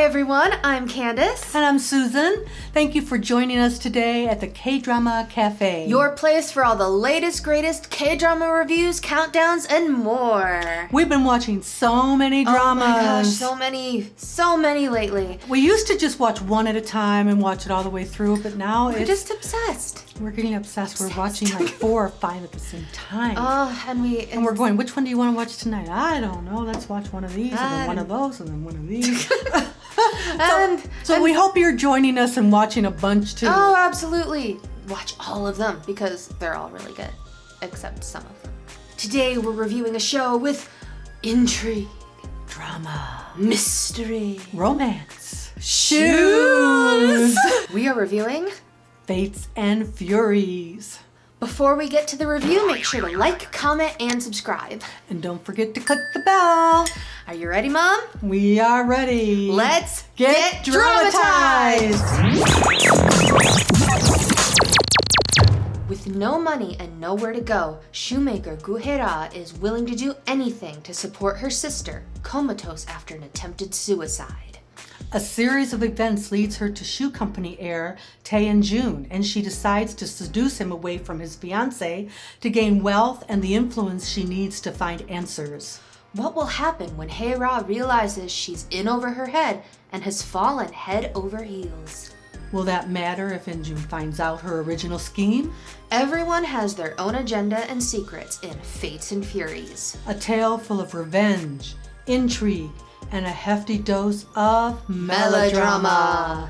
everyone, I'm Candace. And I'm Susan. Thank you for joining us today at the K-Drama Cafe. Your place for all the latest, greatest K-drama reviews, countdowns, and more. We've been watching so many dramas. Oh my gosh, so many lately. We used to just watch one at a time and watch it all the way through, but now We're just obsessed. We're getting obsessed. We're watching like 4 or 5 at the same time. And we're going, which one do you want to watch tonight? I don't know. Let's watch one of these, and then one of those, and then one of these. So we hope you're joining us and watching a bunch too. Oh, absolutely. Watch all of them because they're all really good, except some of them. Today we're reviewing a show with intrigue, Drama, mystery, romance, shoes. We are reviewing Fates and Furies. Before we get to the review, make sure to like, comment, and subscribe. And don't forget to click the bell. Are you ready, Mom? We are ready. Let's get dramatized. With no money and nowhere to go, shoemaker Goo Hae Ra is willing to do anything to support her sister, comatose after an attempted suicide. A series of events leads her to shoe company heir Tae In Joon, and she decides to seduce him away from his fiance to gain wealth and the influence she needs to find answers. What will happen when Hae Ra realizes she's in over her head and has fallen head over heels? Will that matter if In Joon finds out her original scheme? Everyone has their own agenda and secrets in Fates and Furies. A tale full of revenge, intrigue, and a hefty dose of melodrama.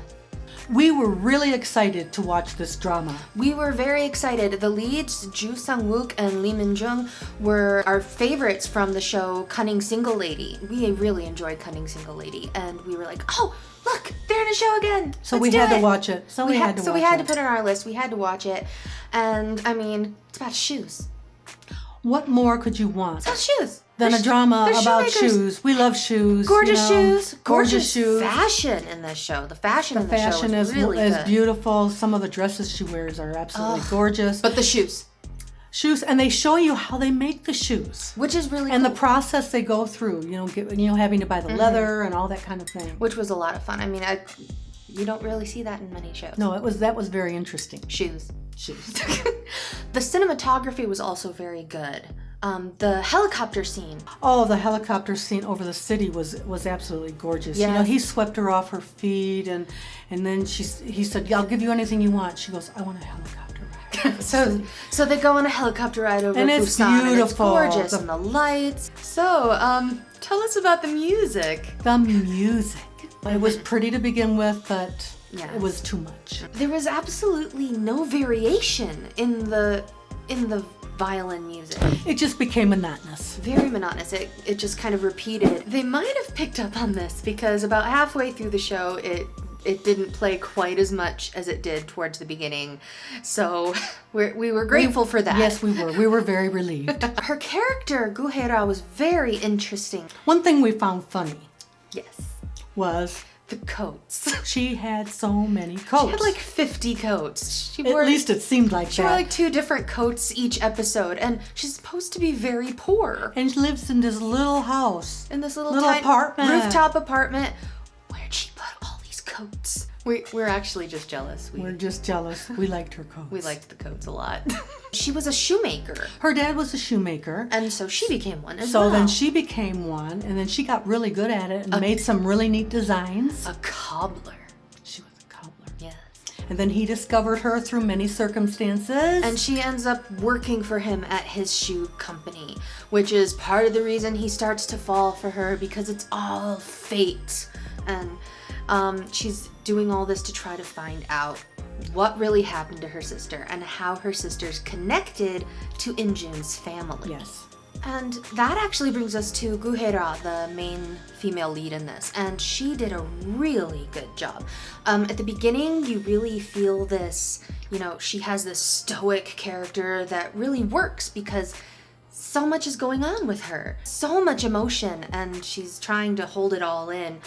We were really excited to watch this drama. We were very excited. The leads, Joo Sang-wook and Lee Min-jung, were our favorites from the show Cunning Single Lady. We really enjoyed Cunning Single Lady, and we were like, oh, look, they're in a show again. So we had to watch it. So we had to put it on our list. We had to watch it. And, I mean, it's about shoes. What more could you want? It's about shoes. Than a drama about shoemakers. shoes. We love shoes. Gorgeous shoes. Gorgeous shoes. Fashion in this show. The fashion in the show is really is good. Beautiful. Some of the dresses she wears are absolutely gorgeous. But the shoes. Shoes, and they show you how they make the shoes. Which is really and cool. the process they go through, having to buy the leather and all that kind of thing. Which was a lot of fun. I mean, you don't really see that in many shows. No, that was very interesting. Shoes. The cinematography was also very good. The helicopter scene. Oh, the helicopter scene over the city was absolutely gorgeous. Yes. He swept her off her feet, and then he said, "I'll give you anything you want." She goes, "I want a helicopter ride." So they go on a helicopter ride over and it's Busan, beautiful. And it's gorgeous, and the lights. So, tell us about the music. The music. It was pretty to begin with, but it was too much. There was absolutely no variation in the violin music. It just became monotonous. Very monotonous. It just kind of repeated. They might have picked up on this because about halfway through the show, it didn't play quite as much as it did towards the beginning. So we were grateful for that. Yes, we were. We were very relieved. Her character, Goo Hae Ra, was very interesting. One thing we found funny. Yes. Was the coats. She had so many coats. She had like 50 coats. At least it seemed like she that. She wore like 2 different coats each episode, and she's supposed to be very poor. And she lives in this little house. In this little apartment. Rooftop apartment. Where'd she put all these coats? We're actually just jealous. We're just jealous. We liked her coats. We liked the coats a lot. She was a shoemaker. Her dad was a shoemaker. And so she became one as well. So then she became one, and then she got really good at it and made some really neat designs. A cobbler. She was a cobbler. Yes. And then he discovered her through many circumstances. And she ends up working for him at his shoe company, which is part of the reason he starts to fall for her, because it's all fate. And she's doing all this to try to find out what really happened to her sister and how her sister's connected to In Joon's family. Yes. And that actually brings us to Goo Hae Ra, the main female lead in this, and she did a really good job. At the beginning, you really feel this, she has this stoic character that really works because so much is going on with her. So much emotion, and she's trying to hold it all in,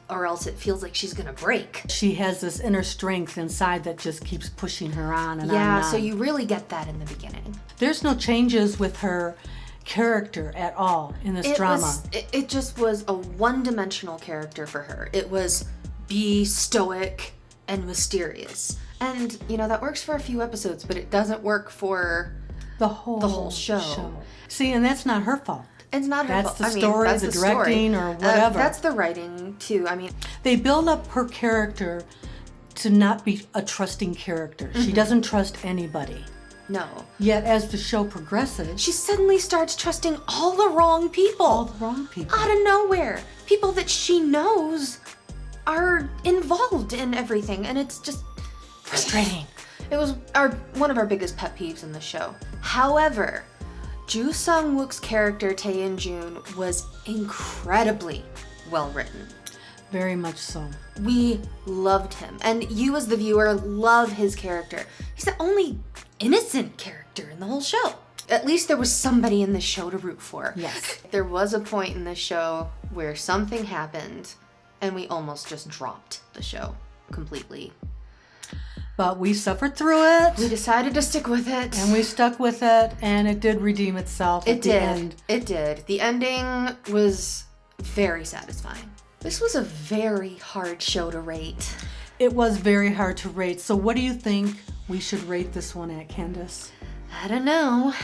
or else it feels like she's gonna break. She has this inner strength inside that just keeps pushing her on and on and on. Yeah, so you really get that in the beginning. There's no changes with her character at all in this drama. It just was a one-dimensional character for her. It was be stoic and mysterious. And, you know, that works for a few episodes, but it doesn't work for the whole show. See, and that's not her fault. It's not her fault. That's the story, that's the directing, or whatever. That's the writing, too. I mean, they build up her character to not be a trusting character. She doesn't trust anybody. No. Yet as the show progresses, she suddenly starts trusting all the wrong people. All the wrong people. Out of nowhere. People that she knows are involved in everything, and it's just frustrating. It was one of our biggest pet peeves in the show. However, Joo Sung-wook's character, Tae In Joon, was incredibly well written. Very much so. We loved him. And you as the viewer love his character. He's the only innocent character in the whole show. At least there was somebody in the show to root for. Yes. There was a point in the show where something happened and we almost just dropped the show completely. But we suffered through it. We decided to stick with it. And we stuck with it, and it did redeem itself at the end. It did. The ending was very satisfying. This was a very hard show to rate. It was very hard to rate. So what do you think we should rate this one at, Candace? I don't know.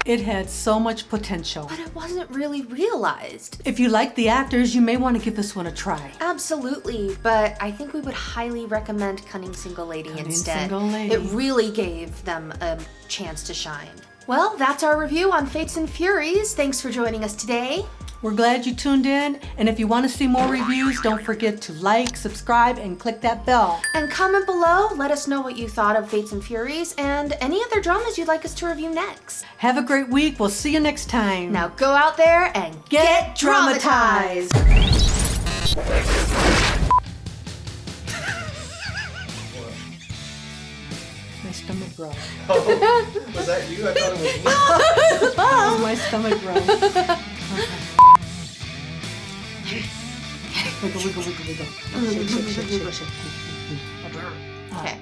It had so much potential. But it wasn't really realized. If you like the actors, you may want to give this one a try. Absolutely, but I think we would highly recommend Cunning Single Lady instead. Single Lady. It really gave them a chance to shine. Well, that's our review on Fates and Furies. Thanks for joining us today. We're glad you tuned in, and if you want to see more reviews, don't forget to like, subscribe, and click that bell. And comment below, let us know what you thought of Fates and Furies and any other dramas you'd like us to review next. Have a great week. We'll see you next time. Now go out there and get dramatized! My stomach broke. Oh, was that you? I thought it was me. That was my stomach broke. Wiggle, wiggle, wiggle, wiggle. Shake, shake, shake, shake, shake. Okay.